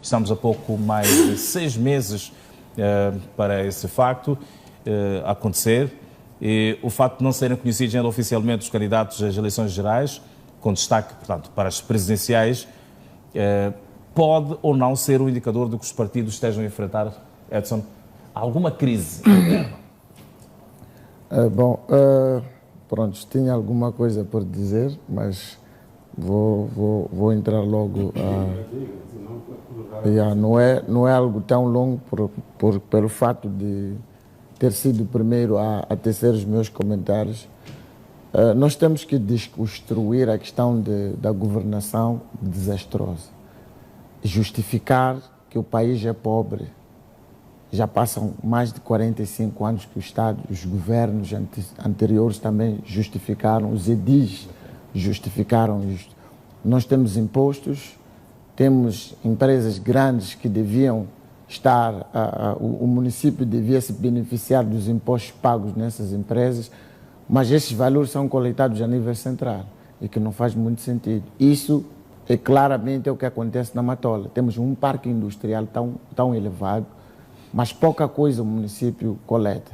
Estamos a pouco mais de 6 meses para esse facto acontecer. E o facto de não serem conhecidos ainda oficialmente os candidatos às eleições gerais, com destaque, portanto, para as presidenciais, pode ou não ser um indicador de que os partidos estejam a enfrentar, Edson, alguma crise interna? Pronto, tinha alguma coisa por dizer, mas vou entrar logo. Não é algo tão longo pelo fato de ter sido o primeiro a tecer os meus comentários. Nós temos que desconstruir a questão da governação desastrosa. Justificar que o país é pobre. Já passam mais de 45 anos que o Estado, os governos anteriores também justificaram, os edis justificaram isto. Nós temos impostos, temos empresas grandes que deviam estar, o município devia se beneficiar dos impostos pagos nessas empresas, mas esses valores são coletados a nível central e que não faz muito sentido. Isso é claramente o que acontece na Matola. Temos um parque industrial tão elevado, mas pouca coisa o município coleta.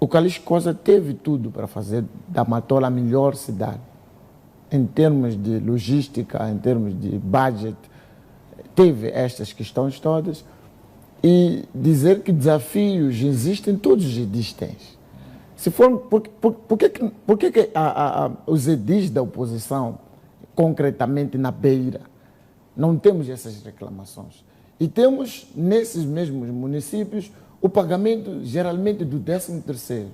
O Calixto Costa teve tudo para fazer da Matola a melhor cidade, em termos de logística, em termos de budget, teve estas questões todas. E dizer que desafios existem, todos os edis têm. Se for, por que os edis da oposição, concretamente na Beira, não temos essas reclamações? E temos, nesses mesmos municípios, o pagamento geralmente do 13º.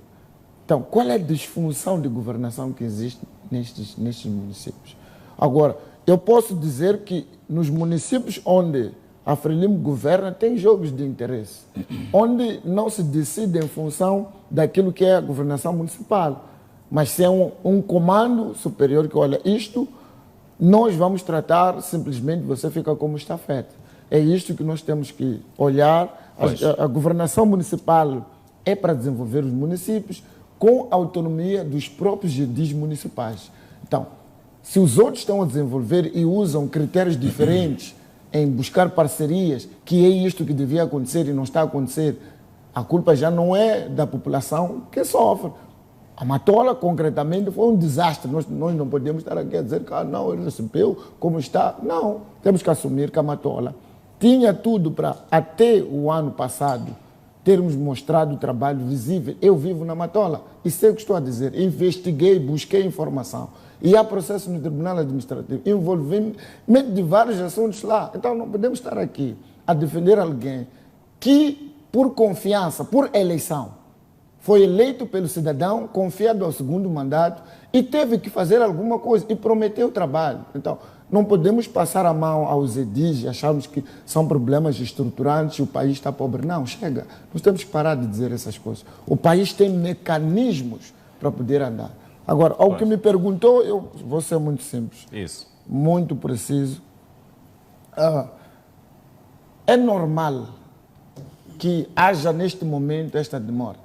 Então, qual é a disfunção de governação que existe nestes municípios? Agora, eu posso dizer que nos municípios onde a Frelimo governa, tem jogos de interesse, onde não se decide em função daquilo que é a governação municipal, mas se é um comando superior que, olha, isto nós vamos tratar, simplesmente você fica como estafeta. É isto que nós temos que olhar. A governação municipal é para desenvolver os municípios com a autonomia dos próprios edis municipais. Então, se os outros estão a desenvolver e usam critérios diferentes em buscar parcerias, que é isto que devia acontecer e não está a acontecer, a culpa já não é da população que sofre. A Matola, concretamente, foi um desastre. Nós não podemos estar aqui a dizer que não, ele recebeu como está. Não, temos que assumir que a Matola tinha tudo para, até o ano passado, termos mostrado o trabalho visível. Eu vivo na Matola e sei o que estou a dizer. Investiguei, busquei informação. E há processo no Tribunal Administrativo, envolvimento de vários assuntos lá. Então não podemos estar aqui a defender alguém que, por confiança, por eleição, foi eleito pelo cidadão, confiado ao segundo mandato e teve que fazer alguma coisa e prometeu trabalho. Então, não podemos passar a mão aos edis e acharmos que são problemas estruturantes e o país está pobre. Não, chega. Nós temos que parar de dizer essas coisas. O país tem mecanismos para poder andar. Agora, ao que me perguntou, eu vou ser muito simples. Isso. Muito preciso. É normal que haja neste momento esta demora.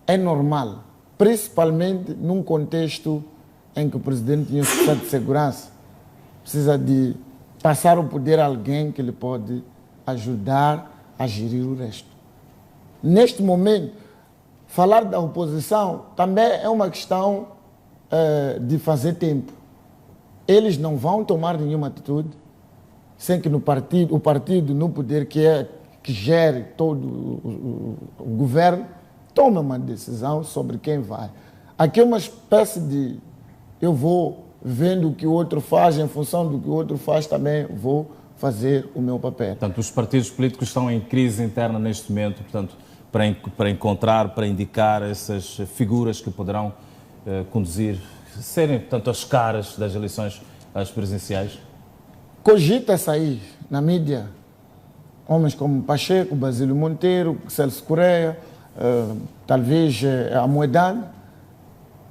É normal, principalmente num contexto em que o presidente tinha um Estado de Segurança, precisa de passar o poder a alguém que lhe pode ajudar a gerir o resto. Neste momento, falar da oposição também é uma questão de fazer tempo. Eles não vão tomar nenhuma atitude sem que o partido no poder que gere todo o governo tome uma decisão sobre quem vai. Aqui é uma espécie de eu vou vendo o que o outro faz, em função do que o outro faz também vou fazer o meu papel. Portanto, os partidos políticos estão em crise interna neste momento, portanto, para encontrar, para indicar essas figuras que poderão conduzir, serem, portanto, as caras das eleições às presidenciais? Cogita sair na mídia homens como Pacheco, Basílio Monteiro, Celso Correia, talvez a Moedane.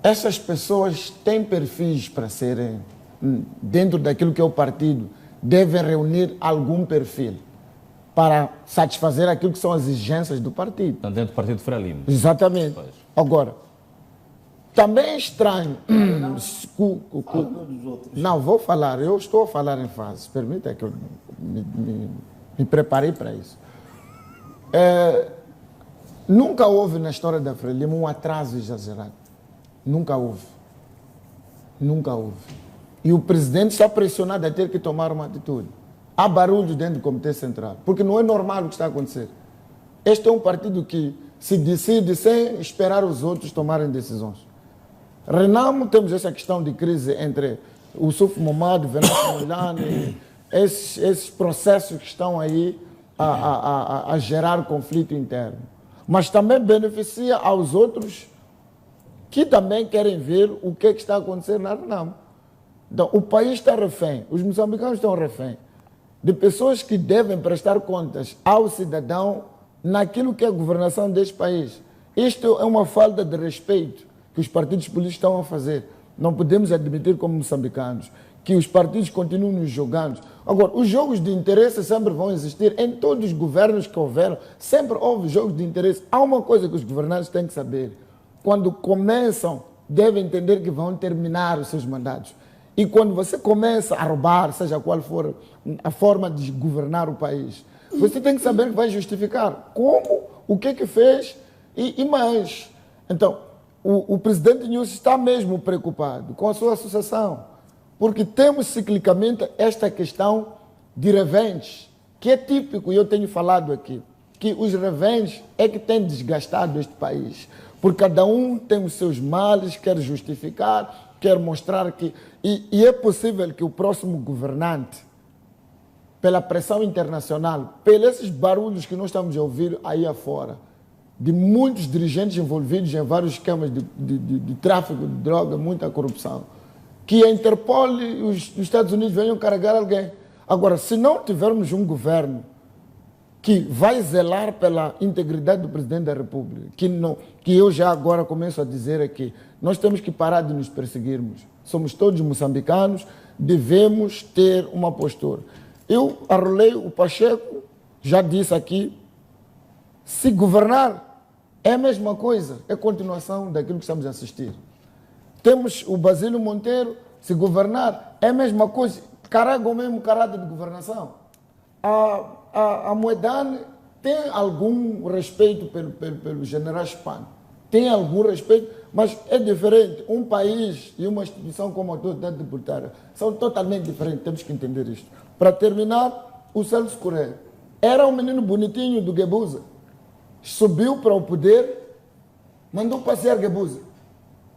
Essas pessoas têm perfis para serem, dentro daquilo que é o partido, devem reunir algum perfil para satisfazer aquilo que são as exigências do partido. Dentro do partido Frelimo. Exatamente. Pois. Agora, Também é estranho. Não, vou falar. Eu estou a falar em fases. Permita que eu me preparei para isso. Nunca houve na história da Frelimo um atraso exagerado. Nunca houve. Nunca houve. E o presidente está pressionado a ter que tomar uma atitude. Há barulho dentro do Comitê Central, porque não é normal o que está a acontecer. Este é um partido que se decide sem esperar os outros tomarem decisões. Renamo, temos essa questão de crise entre o Suf Momad, Venâncio Milani, esses processos que estão aí a gerar conflito interno. Mas também beneficia aos outros que também querem ver o que está acontecendo na Renamo. Então, o país está refém, os moçambicanos estão refém de pessoas que devem prestar contas ao cidadão naquilo que é a governação deste país. Isto é uma falta de respeito que os partidos políticos estão a fazer. Não podemos admitir como moçambicanos que os partidos continuem nos jogando. Agora, os jogos de interesse sempre vão existir. Em todos os governos que houveram, sempre houve jogos de interesse. Há uma coisa que os governantes têm que saber. Quando começam, devem entender que vão terminar os seus mandatos. E quando você começa a roubar, seja qual for a forma de governar o país, você tem que saber que vai justificar como, o que é que fez e mais. Então, o presidente Nyusi está mesmo preocupado com a sua associação, porque temos ciclicamente esta questão de revenges, que é típico, e eu tenho falado aqui, que os revenges é que têm desgastado este país, porque cada um tem os seus males, quer justificar, quer mostrar que... E é possível que o próximo governante, pela pressão internacional, pelos esses barulhos que nós estamos a ouvir aí afora, de muitos dirigentes envolvidos em vários esquemas de tráfico de droga, muita corrupção, que a Interpol e os Estados Unidos venham carregar alguém. Agora, se não tivermos um governo que vai zelar pela integridade do Presidente da República, que eu já agora começo a dizer aqui, nós temos que parar de nos perseguirmos. Somos todos moçambicanos, devemos ter uma postura. Eu arrolei o Pacheco, já disse aqui, se governar é a mesma coisa, é continuação daquilo que estamos a assistir. Temos o Basílio Monteiro, se governar é a mesma coisa, carrega o mesmo caráter de governação. A Moedane tem algum respeito pelo general Spano, tem algum respeito, mas é diferente. Um país e uma instituição como a autoridade tributária são totalmente diferentes, temos que entender isto. Para terminar, o Celso Correia era um menino bonitinho do Guebuza, subiu para o poder, mandou passear Guebuza.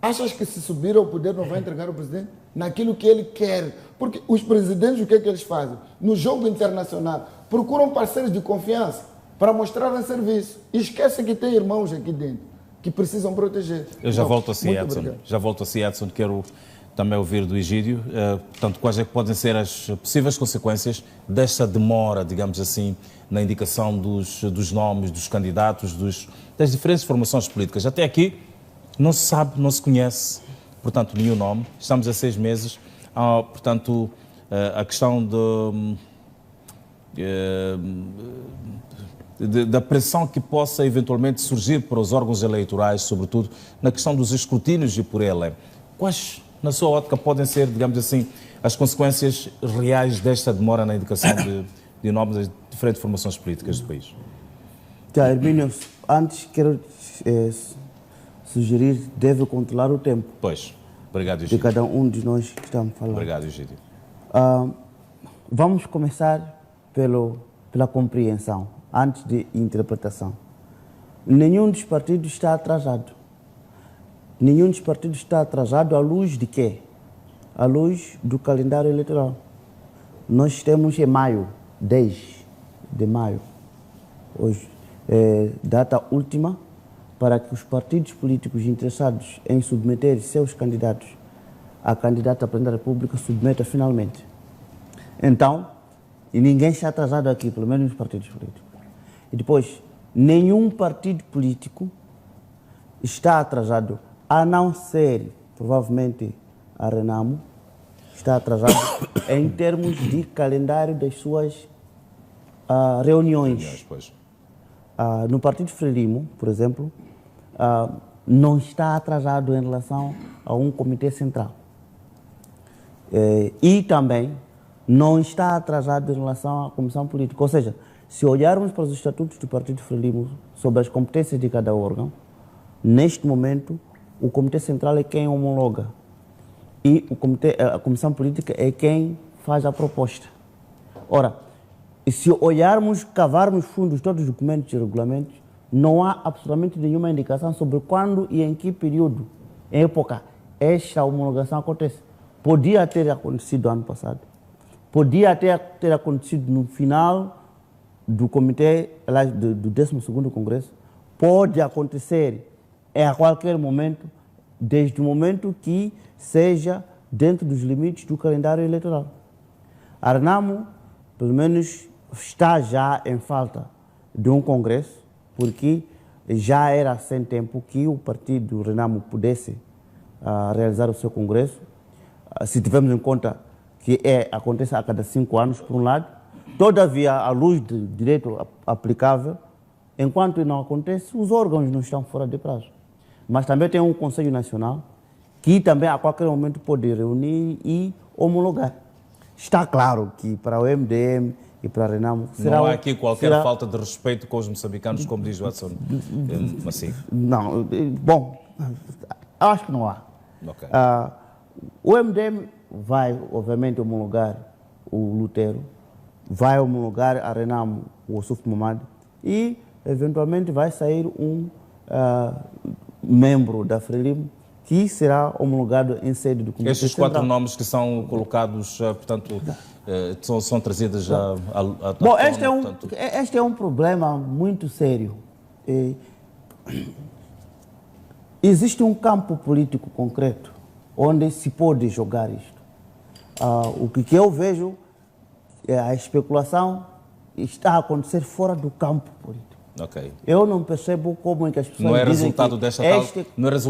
Achas que se subir ao poder não vai entregar o presidente? Naquilo que ele quer. Porque os presidentes, o que é que eles fazem? No jogo internacional, procuram parceiros de confiança para mostrar a serviço. E esquecem que tem irmãos aqui dentro que precisam proteger. Eu já volto a si, Edson. Obrigado. Já volto a si, Edson. Quero também ouvir do Egídio. Portanto, quais é que podem ser as possíveis consequências desta demora, digamos assim, na indicação dos nomes, dos candidatos, das diferentes formações políticas? Até aqui não se sabe, não se conhece, portanto, nenhum nome. Estamos a 6 meses. Portanto, a questão da pressão que possa eventualmente surgir para os órgãos eleitorais, sobretudo na questão dos escrutínios e por ele. Quais, na sua ótica, podem ser, digamos assim, as consequências reais desta demora na indicação de nomes das diferentes formações políticas do país? Já, Hermínio, antes quero sugerir, deve controlar o tempo. Pois, obrigado, Egídio. De cada um de nós que estamos falando. Obrigado, Egídio. Vamos começar pela compreensão, antes de interpretação. Nenhum dos partidos está atrasado. Nenhum dos partidos está atrasado à luz de quê? À luz do calendário eleitoral. Nós temos em maio, 10 de maio, hoje, data última para que os partidos políticos interessados em submeter seus candidatos a candidato a presidente da República submeta finalmente. Então, e ninguém está atrasado aqui, pelo menos nos partidos políticos. E depois, nenhum partido político está atrasado, a não ser, provavelmente, a Renamo, está atrasado em termos de calendário das suas reuniões. Pois. No Partido Frelimo, por exemplo, não está atrasado em relação a um comitê central. E também não está atrasado em relação à comissão política. Ou seja, se olharmos para os estatutos do Partido Frelimo sobre as competências de cada órgão, neste momento o comitê central é quem homologa e a comissão política é quem faz a proposta. Ora, se olharmos, cavarmos fundos todos os documentos e regulamentos, não há absolutamente nenhuma indicação sobre quando e em que período, em época, esta homologação acontece. Podia ter acontecido ano passado, podia até ter acontecido no final do comitê, do 12º Congresso, pode acontecer a qualquer momento, desde o momento que seja dentro dos limites do calendário eleitoral. A Renamo, pelo menos, está já em falta de um Congresso, porque já era sem tempo que o partido Renamo pudesse realizar o seu Congresso, se tivermos em conta que acontece a cada 5 anos, por um lado. Todavia, à luz do direito aplicável, enquanto não acontece, os órgãos não estão fora de prazo. Mas também tem um Conselho Nacional que também a qualquer momento pode reunir e homologar. Está claro que para o MDM e para a Renamo... Não há aqui qualquer falta de respeito com os moçambicanos, como diz o Watson Massigo. Não, bom, acho que não há. Okay. O MDM vai, obviamente, homologar o Lutero, vai homologar a Renamo, o Ossuf Mamad, e, eventualmente, vai sair um membro da Frelimo que será homologado em sede do Comitê Estes Central. 4 nomes que são colocados, portanto, são trazidos à Bom, tona, este é um problema muito sério. Existe um campo político concreto onde se pode jogar isto. O que eu vejo é a especulação está a acontecer fora do campo político. Okay. Eu não percebo como é que as pessoas não é dizem resultado que desta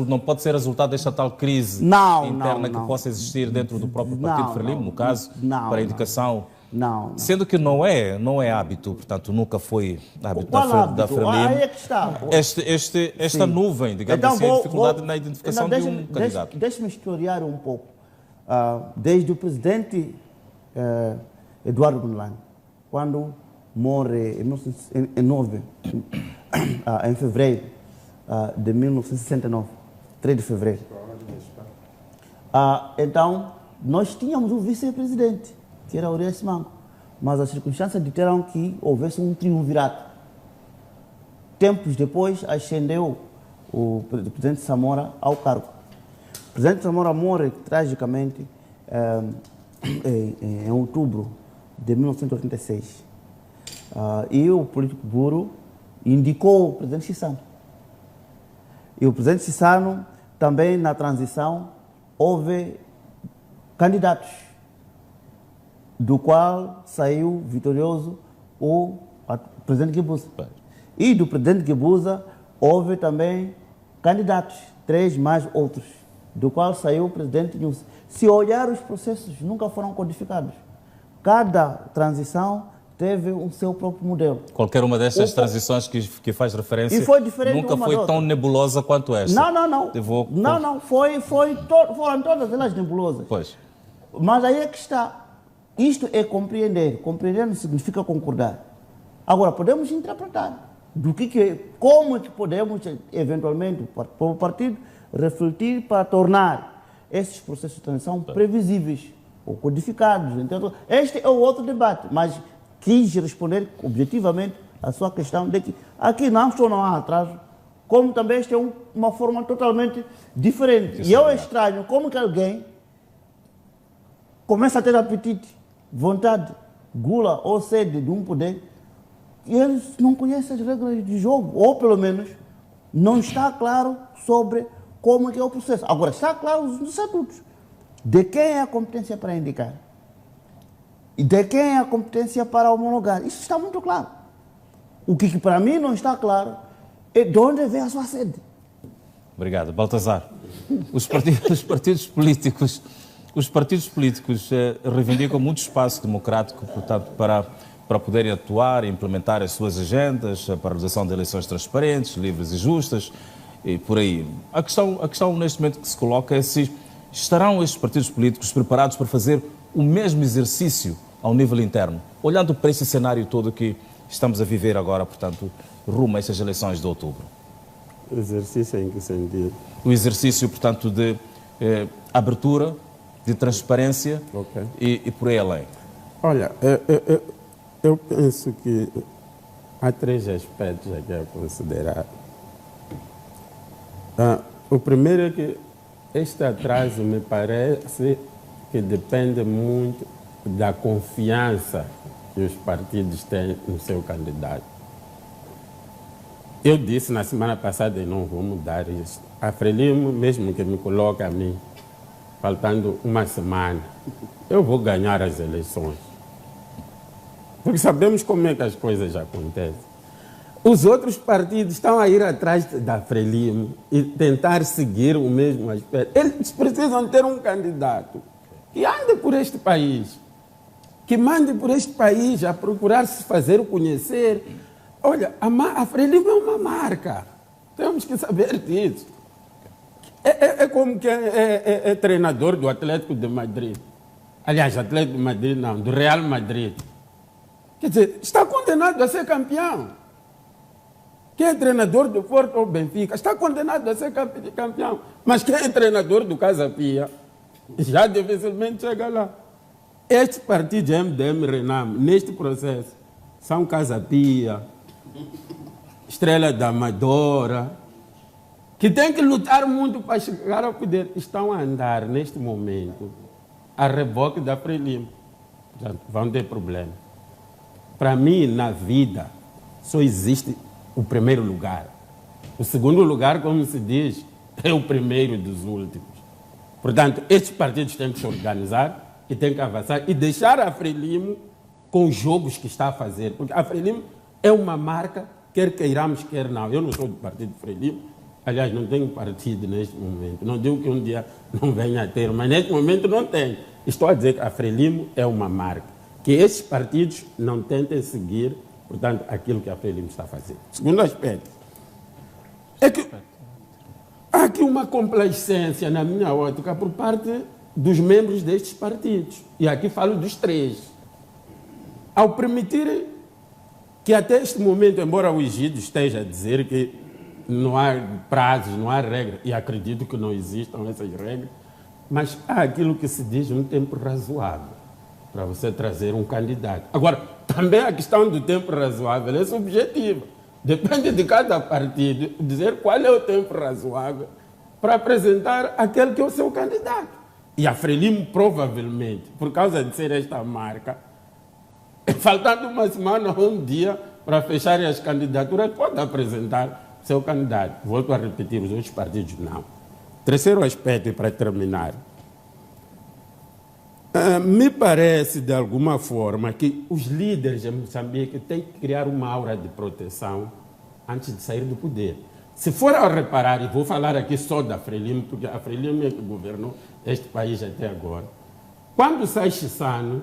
não pode ser resultado desta tal crise interna que possa existir dentro do próprio Partido Frelimo, no caso, para a indicação. Não. Sendo que não é hábito, portanto, nunca foi hábito da Frelimo. Aí é que está. Esta nuvem, digamos então, assim, a dificuldade na identificação de um candidato. Deixe-me historiar um pouco. Desde o presidente Eduardo Mondlane, quando morre em fevereiro de 1969, 3 de fevereiro. Então, nós tínhamos um vice-presidente, que era Urias Manco, mas as circunstâncias ditaram que houvesse um triunvirato. Tempos depois, ascendeu o presidente Samora ao cargo. O presidente Samora morre tragicamente em outubro de 1986. E o político Buru indicou o presidente Chissano. E o presidente Chissano, também na transição, houve candidatos, do qual saiu vitorioso o presidente Guebuza. E do presidente Guebuza houve também candidatos, 3 mais outros, do qual saiu o presidente Nilson. Se olhar os processos, nunca foram codificados. Cada transição teve o seu próprio modelo. Qualquer uma destas transições que faz referência nunca foi tão nebulosa quanto esta. Não. Foram todas elas nebulosas. Pois. Mas aí é que está. Isto é compreender. Compreender não significa concordar. Agora, podemos interpretar como é que podemos, eventualmente, o partido, refletir para tornar esses processos de transição previsíveis ou codificados. Então, este é o outro debate, mas quis responder objetivamente à sua questão de que aqui não há atraso, como também esta é uma forma totalmente diferente. E eu estranho como que alguém começa a ter apetite, vontade, gula ou sede de um poder e eles não conhecem as regras de jogo, ou pelo menos não está claro sobre como é que é o processo. Agora, está claro os estatutos. De quem é a competência para indicar? E de quem é a competência para homologar? Isso está muito claro. O que para mim não está claro é de onde vem a sua sede. Obrigado. Baltazar, os partidos políticos reivindicam muito espaço democrático, portanto, para poderem atuar e implementar as suas agendas para a realização de eleições transparentes, livres e justas. e por aí. A questão neste momento que se coloca é se estarão estes partidos políticos preparados para fazer o mesmo exercício ao nível interno, olhando para esse cenário todo que estamos a viver agora, portanto, rumo a essas eleições de outubro. O exercício em que sentido? O exercício, portanto, de abertura, de transparência e por aí além. Olha, eu penso que há 3 aspectos aqui a considerar. O primeiro é que este atraso me parece que depende muito da confiança que os partidos têm no seu candidato. Eu disse na semana passada e não vou mudar isso. A Frelimo, mesmo que me coloque a mim, faltando uma semana, eu vou ganhar as eleições. Porque sabemos como é que as coisas acontecem. Os outros partidos estão a ir atrás da Frelimo e tentar seguir o mesmo aspecto. Eles precisam ter um candidato que ande por este país, que mande por este país a procurar se fazer conhecer. Olha, a Frelimo é uma marca. Temos que saber disso. É como quem é treinador do Atlético de Madrid. Aliás, Atlético de Madrid não, do Real Madrid. Quer dizer, está condenado a ser campeão. Quem é treinador do Porto ou Benfica está condenado a ser campeão. Mas quem é treinador do Casa Pia já dificilmente chega lá. Estes partidos MDM, Renamo, neste processo, são Casa Pia, Estrela da Amadora, que têm que lutar muito para chegar ao poder. Estão a andar, neste momento, a reboque da Frelimo. Portanto, vão ter problema. Para mim, na vida, só existe o primeiro lugar. O segundo lugar, como se diz, é o primeiro dos últimos. Portanto, estes partidos têm que se organizar e têm que avançar e deixar a Frelimo com os jogos que está a fazer. Porque a Frelimo é uma marca, quer queiramos, quer não. Eu não sou do partido Frelimo, aliás, não tenho partido neste momento. Não digo que um dia não venha a ter, mas neste momento não tenho. Estou a dizer que a Frelimo é uma marca. Que estes partidos não tentem seguir, portanto, aquilo que a Frelimo está a fazer. Segundo aspecto, é que há aqui uma complacência, na minha ótica, por parte dos membros destes partidos. E aqui falo dos 3. Ao permitirem que até este momento, embora o Egidio esteja a dizer que não há prazos, não há regras, e acredito que não existam essas regras, mas há aquilo que se diz um tempo razoável para você trazer um candidato. Agora, também a questão do tempo razoável é subjetiva. Depende de cada partido dizer qual é o tempo razoável para apresentar aquele que é o seu candidato. E a Frelimo, provavelmente, por causa de ser esta marca, faltando uma semana ou um dia para fechar as candidaturas, pode apresentar seu candidato. Volto a repetir, os outros partidos não. Terceiro aspecto, e para terminar. Me parece, de alguma forma, que os líderes de Moçambique têm que criar uma aura de proteção antes de sair do poder. Se for a reparar, e vou falar aqui só da Frelimo, porque a Frelimo é que governou este país até agora. Quando sai Chissano,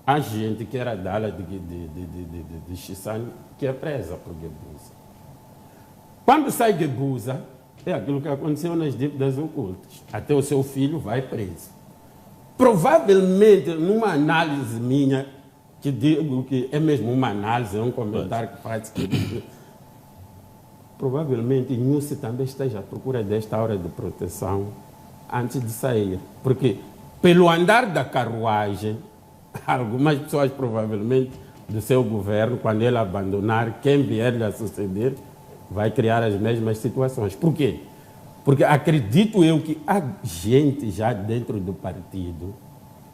há gente que era da ala de Chissano que é presa por Guebuza. Quando sai Guebuza, é aquilo que aconteceu nas dívidas ocultas. Até o seu filho vai preso. Provavelmente, numa análise minha, que digo que é mesmo uma análise, é um comentário que faz, provavelmente Nussi também esteja à procura desta aura de proteção antes de sair. Porque, pelo andar da carruagem, algumas pessoas, provavelmente, do seu governo, quando ele abandonar, quem vier lhe a suceder, vai criar as mesmas situações. Por quê? Porque acredito eu que há gente já dentro do partido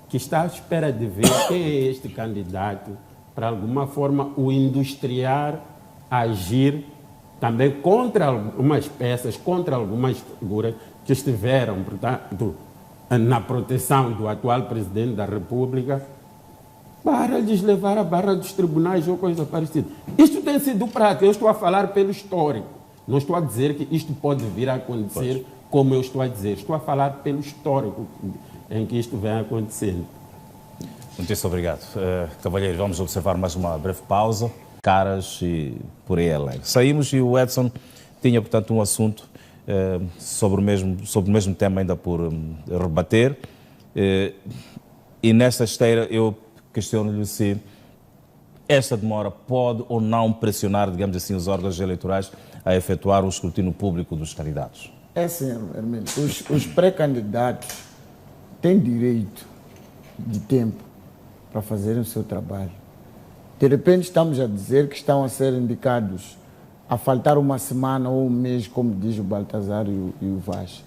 que está à espera de ver quem é este candidato para, alguma forma, o industriar a agir também contra algumas peças, contra algumas figuras que estiveram, portanto, na proteção do atual presidente da República, para lhes levar à barra dos tribunais ou coisa parecida. Isto tem sido prático, eu estou a falar pelo histórico. Não estou a dizer que isto pode vir a acontecer como eu estou a dizer. Estou a falar pelo histórico em que isto vem acontecendo. Muito obrigado. Cavalheiro, vamos observar mais uma breve pausa. Caras e por aí além. Saímos e o Edson tinha, portanto, um assunto sobre o mesmo tema ainda por rebater. E nesta esteira eu questiono-lhe se esta demora pode ou não pressionar, digamos assim, os órgãos eleitorais a efetuar o escrutínio público dos candidatos. É sim, Hermínio. Os pré-candidatos têm direito de tempo para fazerem o seu trabalho. De repente estamos a dizer que estão a ser indicados a faltar uma semana ou um mês, como diz o Baltazar e o Vaz.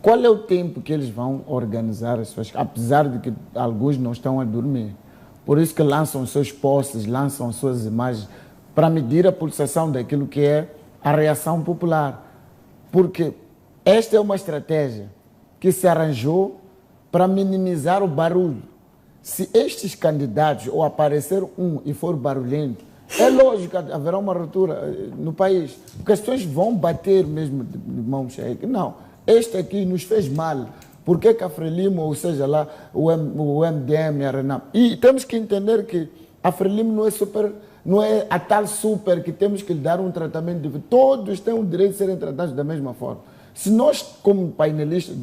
Qual é o tempo que eles vão organizar as suas... Apesar de que alguns não estão a dormir. Por isso que lançam os seus posts, lançam as suas imagens, para medir a pulsação daquilo que é a reação popular. Porque esta é uma estratégia que se arranjou para minimizar o barulho. Se estes candidatos, ou aparecer um e for barulhento, é lógico que haverá uma ruptura no país. Porque as pessoas vão bater mesmo de mão cheia. Não, este aqui nos fez mal. Por que a Frelimo, ou seja lá, o MDM e a Renam? E temos que entender que a Frelimo não é a tal super que temos que lhe dar um tratamento diferente. Todos têm o direito de serem tratados da mesma forma. Se nós, como painelistas,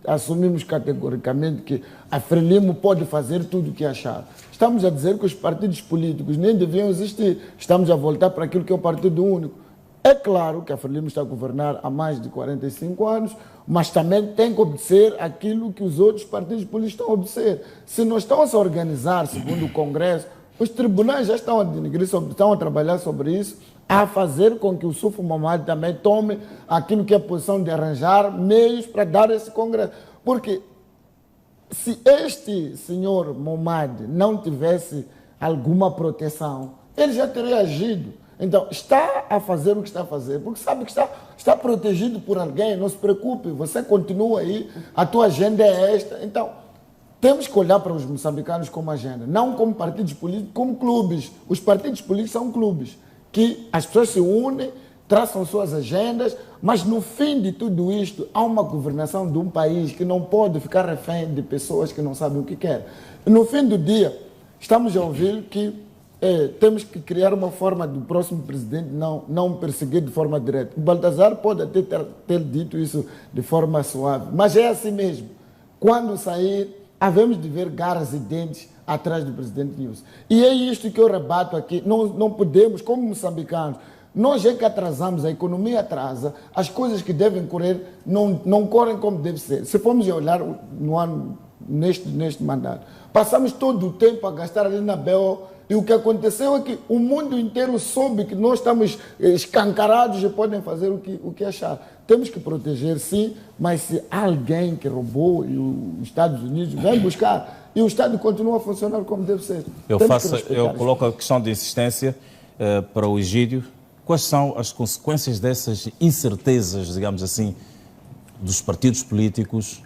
assumimos categoricamente que a Frelimo pode fazer tudo o que achar, estamos a dizer que os partidos políticos nem deviam existir. Estamos a voltar para aquilo que é o partido único. É claro que a Frelimo está a governar há mais de 45 anos, mas também tem que obedecer aquilo que os outros partidos políticos estão a obedecer. Se não estão a se organizar, segundo o Congresso, os tribunais já estão a denegrir, estão a trabalhar sobre isso, a fazer com que o Sufo Momad também tome aquilo que é a posição de arranjar meios para dar esse Congresso. Porque se este senhor Momad não tivesse alguma proteção, ele já teria agido. Então, está a fazer o que está a fazer, porque sabe que está protegido por alguém, não se preocupe, você continua aí, a tua agenda é esta. Então, temos que olhar para os moçambicanos como agenda, não como partidos políticos, como clubes. Os partidos políticos são clubes, que as pessoas se unem, traçam suas agendas, mas no fim de tudo isto, há uma governação de um país que não pode ficar refém de pessoas que não sabem o que querem. No fim do dia, estamos a ouvir que temos que criar uma forma do próximo presidente não perseguir de forma direta. O Baltazar pode até ter dito isso de forma suave, mas é assim mesmo. Quando sair, havemos de ver garras e dentes atrás do presidente Nilson. E é isto que eu rebato aqui. Não podemos, como moçambicanos, nós é que atrasamos, a economia atrasa, as coisas que devem correr não correm como deve ser. Se formos olhar no ano, neste mandato, passamos todo o tempo a gastar ali na BO, e o que aconteceu é que o mundo inteiro soube que nós estamos escancarados e podem fazer o que achar. Temos que proteger, sim, mas se alguém que roubou e os Estados Unidos vem buscar e o Estado continua a funcionar como deve ser. Eu coloco a questão de insistência para o Egídio. Quais são as consequências dessas incertezas, digamos assim, dos partidos políticos,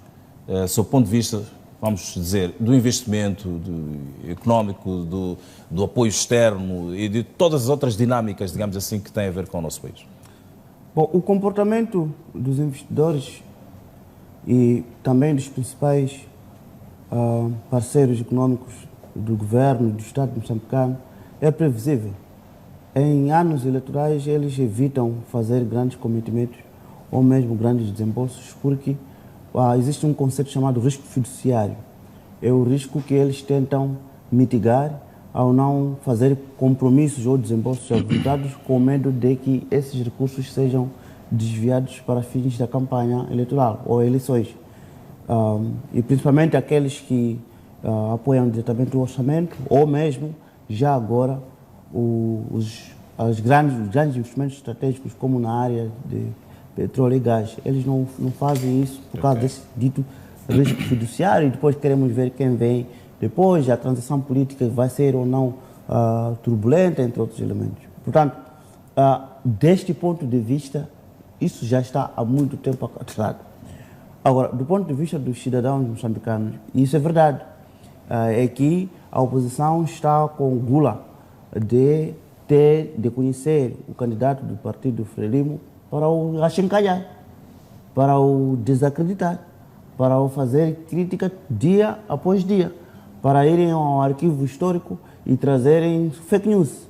sob o ponto de vista, vamos dizer, do investimento económico, do apoio externo e de todas as outras dinâmicas, digamos assim, que têm a ver com o nosso país? Bom, o comportamento dos investidores e também dos principais parceiros econômicos do governo e do Estado moçambicano é previsível. Em anos eleitorais, eles evitam fazer grandes cometimentos ou mesmo grandes desembolsos porque existe um conceito chamado risco fiduciário. É o risco que eles tentam mitigar ao não fazer compromissos ou desembolsos avultados com medo de que esses recursos sejam desviados para fins da campanha eleitoral ou eleições. E principalmente aqueles que apoiam diretamente o orçamento ou mesmo, já agora, os grandes investimentos estratégicos como na área de petróleo e gás. Eles não fazem isso por causa desse dito risco fiduciário e depois queremos ver quem vem depois, a transição política vai ser ou não turbulenta, entre outros elementos. Portanto, deste ponto de vista, isso já está há muito tempo atrasado. Agora, do ponto de vista dos cidadãos moçambicanos, isso é verdade. É que a oposição está com gula de conhecer o candidato do partido Frelimo para o achincalhar, para o desacreditar, para o fazer crítica dia após dia, para irem ao arquivo histórico e trazerem fake news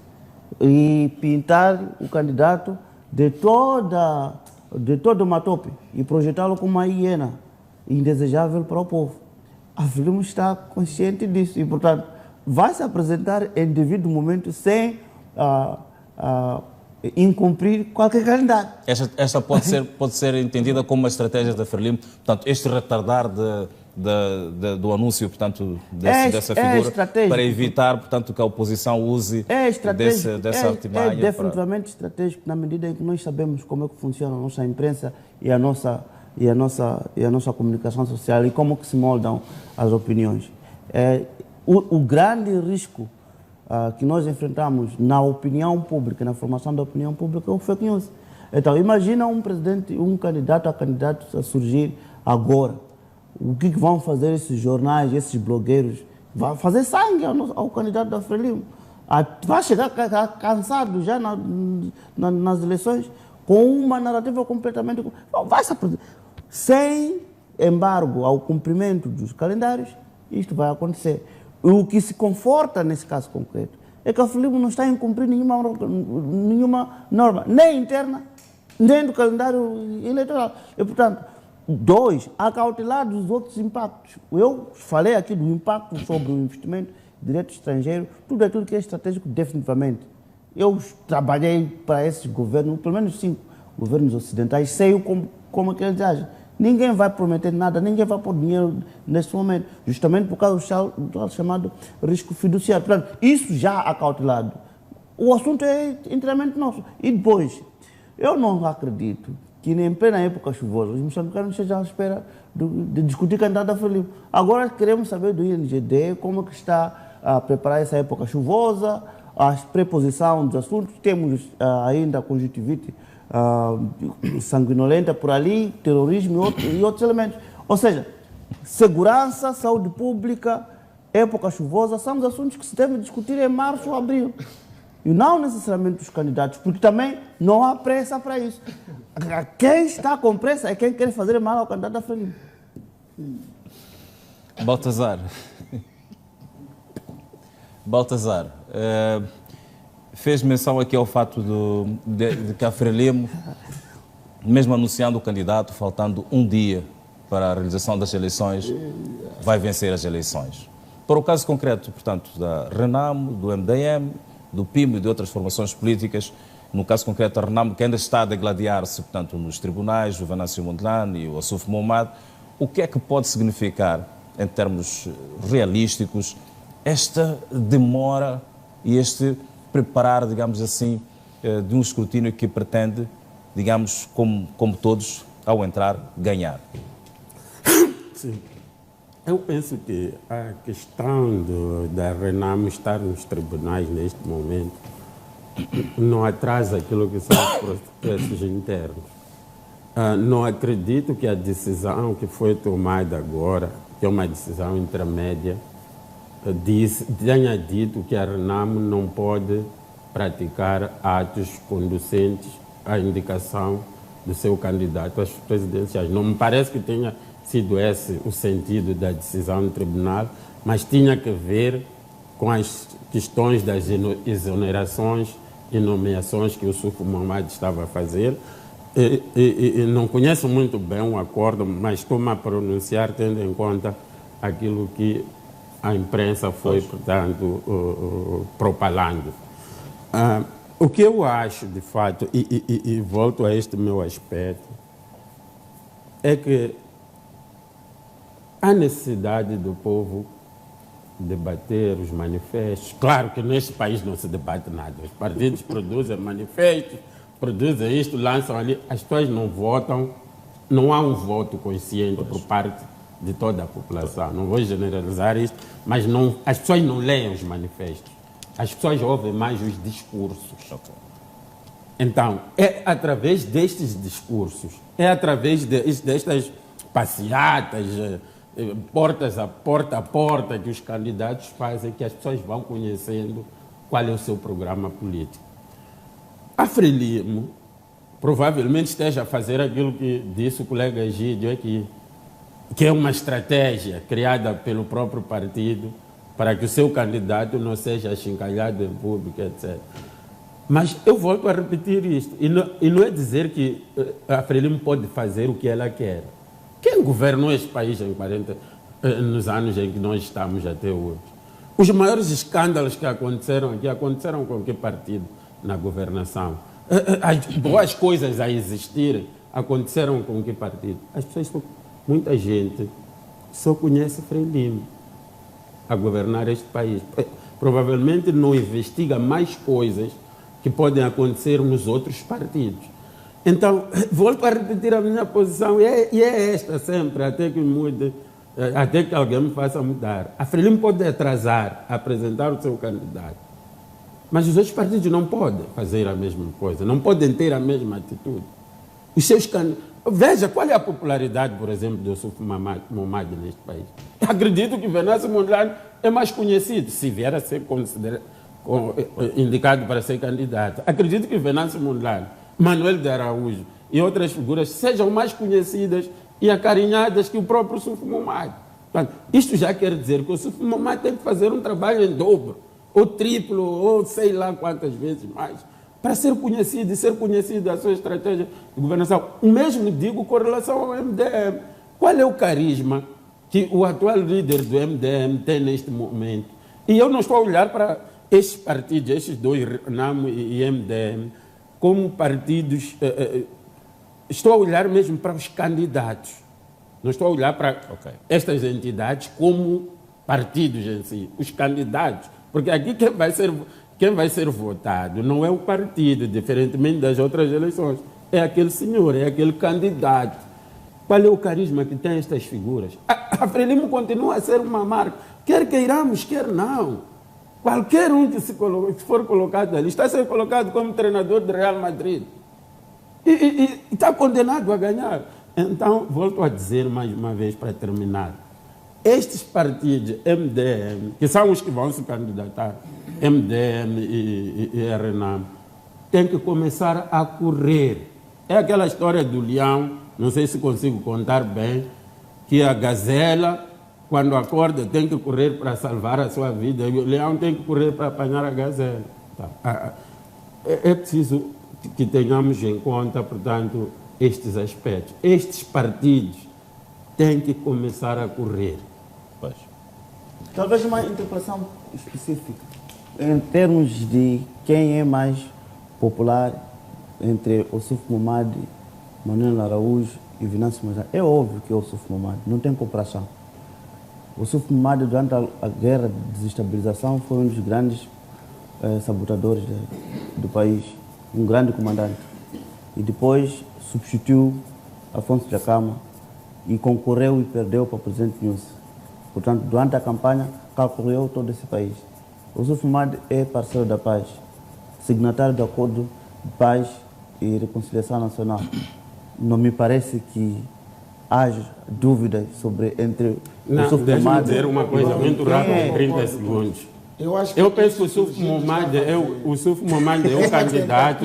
e pintar o candidato de toda o Matope e projetá-lo como uma hiena indesejável para o povo. A Frelimo está consciente disso e, portanto, vai se apresentar em devido momento sem incumprir qualquer calendário. Esta pode ser entendida como uma estratégia da Frelimo, portanto, este retardar do anúncio, portanto, dessa figura, para evitar, portanto, que a oposição use dessa artimanha. É definitivamente estratégico, na medida em que nós sabemos como é que funciona a nossa imprensa e a nossa comunicação social e como que se moldam as opiniões. O grande risco que nós enfrentamos na opinião pública, na formação da opinião pública, é o fake news. Então, imagina um candidato a surgir agora. O que vão fazer esses jornais, esses blogueiros? Vai fazer sangue ao candidato da Frelimo. Vai chegar cansado já nas eleições com uma narrativa completamente... Vai se apresentar. Sem embargo ao cumprimento dos calendários, isto vai acontecer. O que se conforta nesse caso concreto é que a Frelimo não está a incumprir nenhuma norma, nem interna, nem do calendário eleitoral. E, portanto, acautelados os outros impactos. Eu falei aqui do impacto sobre o investimento direto estrangeiro, tudo aquilo que é estratégico, definitivamente. Eu trabalhei para esses governos, pelo menos 5 governos ocidentais, sei como é que eles agem. Ninguém vai prometer nada, ninguém vai pôr dinheiro nesse momento, justamente por causa do chamado risco fiduciário. Portanto, isso já acautelado. O assunto é inteiramente nosso. E depois, eu não acredito que nem em plena época chuvosa, os moçambicanos estejam à espera de discutir candidato da Frelimo. Agora queremos saber do INGD como é que está a preparar essa época chuvosa, a preposição dos assuntos. Temos ainda a conjuntivite sanguinolenta por ali, terrorismo e outros elementos. Ou seja, segurança, saúde pública, época chuvosa, são os assuntos que se devem discutir em março ou abril. E não necessariamente os candidatos, porque também não há pressa para isso. Quem está com pressa é quem quer fazer mal ao candidato da Frelimo. Baltazar, fez menção aqui ao fato de que a Frelimo, mesmo anunciando o candidato, faltando um dia para a realização das eleições, vai vencer as eleições. Para o caso concreto, portanto, da Renamo, do MDM, do PIM e de outras formações políticas, no caso concreto da Renamo, que ainda está a degladiar-se, portanto, nos tribunais, o Venâncio Mondlane e o Assouf Mohamed, o que é que pode significar, em termos realísticos, esta demora e este preparar, digamos assim, de um escrutínio que pretende, digamos, como todos, ao entrar, ganhar? Sim. Eu penso que a questão da Renamo estar nos tribunais neste momento não atrasa aquilo que são os processos internos. Não acredito que a decisão que foi tomada agora, que é uma decisão intermédia, tenha dito que a Renamo não pode praticar atos conducentes à indicação do seu candidato às presidenciais. Não me parece que tenha sido esse o sentido da decisão do tribunal, mas tinha que ver com as questões das exonerações e nomeações que o Assouf Mohamed estava a fazer. E não conheço muito bem o acordo, mas estou-me a pronunciar tendo em conta aquilo que a imprensa foi, portanto, propalando. O que eu acho, de fato, e volto a este meu aspecto, é que há necessidade do povo debater os manifestos. Claro que neste país não se debate nada. Os partidos produzem manifestos, produzem isto, lançam ali. As pessoas não votam, não há um voto consciente por parte de toda a população. Não vou generalizar isto, mas as pessoas não leem os manifestos. As pessoas ouvem mais os discursos. Então, é através destes discursos, é através destas passeatas, porta a porta que os candidatos fazem, que as pessoas vão conhecendo qual é o seu programa político. A Frelimo provavelmente esteja a fazer aquilo que disse o colega Egídio aqui, que é uma estratégia criada pelo próprio partido para que o seu candidato não seja achincalhado em público, etc. Mas eu volto a repetir isto. E não é dizer que a Frelimo pode fazer o que ela quer. Quem governou este país nos anos em que nós estamos até hoje? Os maiores escândalos que aconteceram aqui aconteceram com que partido na governação? As boas coisas a existirem aconteceram com que partido? As pessoas, muita gente só conhece Frelimo a governar este país. Provavelmente não investiga mais coisas que podem acontecer nos outros partidos. Então, volto a repetir a minha posição, e é esta sempre, até que mude, até que alguém me faça mudar. A Frelimo pode atrasar, apresentar o seu candidato, mas os outros partidos não podem fazer a mesma coisa, não podem ter a mesma atitude. Os seus Veja qual é a popularidade, por exemplo, do Yusuf Mohammed neste país. Acredito que Venâncio Mondlane é mais conhecido, se vier a ser indicado para ser candidato. Acredito que Venâncio Mondlane, Manuel de Araújo e outras figuras sejam mais conhecidas e acarinhadas que o próprio Yusuf Mohammed. Portanto, isto já quer dizer que o Yusuf Mohammed tem que fazer um trabalho em dobro, ou triplo, ou sei lá quantas vezes mais, para ser conhecido e ser conhecida a sua estratégia de governação. O mesmo digo com relação ao MDM. Qual é o carisma que o atual líder do MDM tem neste momento? E eu não estou a olhar para estes partidos, estes dois, RENAMO e MDM, como partidos. Estou a olhar mesmo para os candidatos. Não estou a olhar para estas entidades como partidos em si, os candidatos. Porque aqui quem vai ser votado não é o partido, diferentemente das outras eleições. É aquele senhor, é aquele candidato. Qual é o carisma que tem estas figuras? A Frelimo continua a ser uma marca, quer queiramos, quer não. Qualquer um que for colocado ali está a ser colocado como treinador de Real Madrid. E está condenado a ganhar. Então, volto a dizer mais uma vez para terminar. Estes partidos, MDM, que são os que vão se candidatar, MDM e RENAM, têm que começar a correr. É aquela história do leão, não sei se consigo contar bem, que a gazela, quando acorda, tem que correr para salvar a sua vida, e o leão tem que correr para apanhar a gazela. É preciso que tenhamos em conta, portanto, estes aspectos. Estes partidos têm que começar a correr. Pois. Talvez uma interpretação específica em termos de quem é mais popular entre o Yusuf Mohammed, Manuel Araújo e Venâncio Mondlane. É óbvio que é o Yusuf Mohammed, não tem comparação. O Yusuf Mohammed, durante a guerra de desestabilização, foi um dos grandes sabotadores do país, um grande comandante. E depois substituiu Afonso Dhlakama e concorreu e perdeu para o presidente Nyusi. Portanto, durante a campanha, calculou todo esse país. O Yusuf Mohammed é parceiro da paz, signatário do Acordo de Paz e Reconciliação Nacional. Não me parece que haja dúvidas sobre entre o Yusuf Mohammed... dizer uma coisa muito rápida, em 30 segundos. Eu penso que o Yusuf Mohammed é o candidato,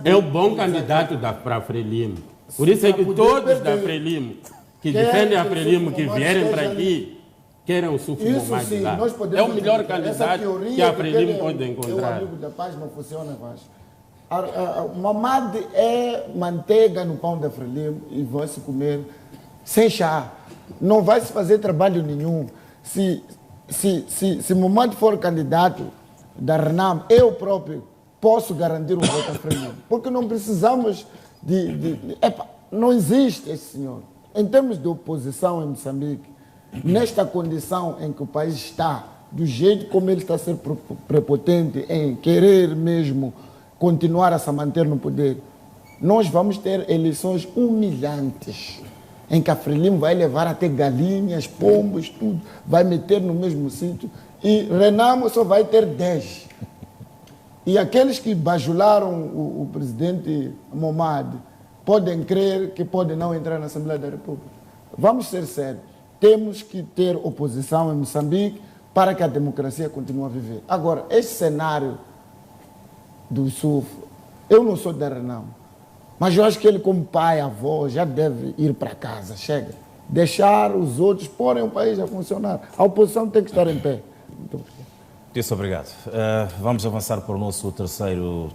é o bom candidato para a Frelimo. Por isso é que todos da Frelimo, que defendem a Frelimo, que vierem para aqui, querem o Yusuf Mohammed lá. É o melhor candidato que a Frelimo pode encontrar. O amigo da paz não funciona mais. O Mohammed é manteiga no pão da Frelimo e vai se comer sem chá. Não vai se fazer trabalho nenhum. Se Mohammed for candidato da RENAM, eu próprio posso garantir um voto a Frelimo. Porque não precisamos não existe esse senhor. Em termos de oposição em Moçambique, nesta condição em que o país está, do jeito como ele está a ser prepotente em querer mesmo continuar a se manter no poder, nós vamos ter eleições humilhantes, em que a Frelimo vai levar até galinhas, pombos, tudo, vai meter no mesmo sítio, e RENAMO só vai ter 10. E aqueles que bajularam o presidente Mohammed podem crer que podem não entrar na Assembleia da República. Vamos ser sérios. Temos que ter oposição em Moçambique para que a democracia continue a viver. Agora, este cenário do Yusuf, eu não sou da RENAM, mas eu acho que ele, como pai, avô, já deve ir para casa, chega. Deixar os outros porem o país a funcionar. A oposição tem que estar em pé. Muito obrigado. Vamos avançar para o nosso terceiro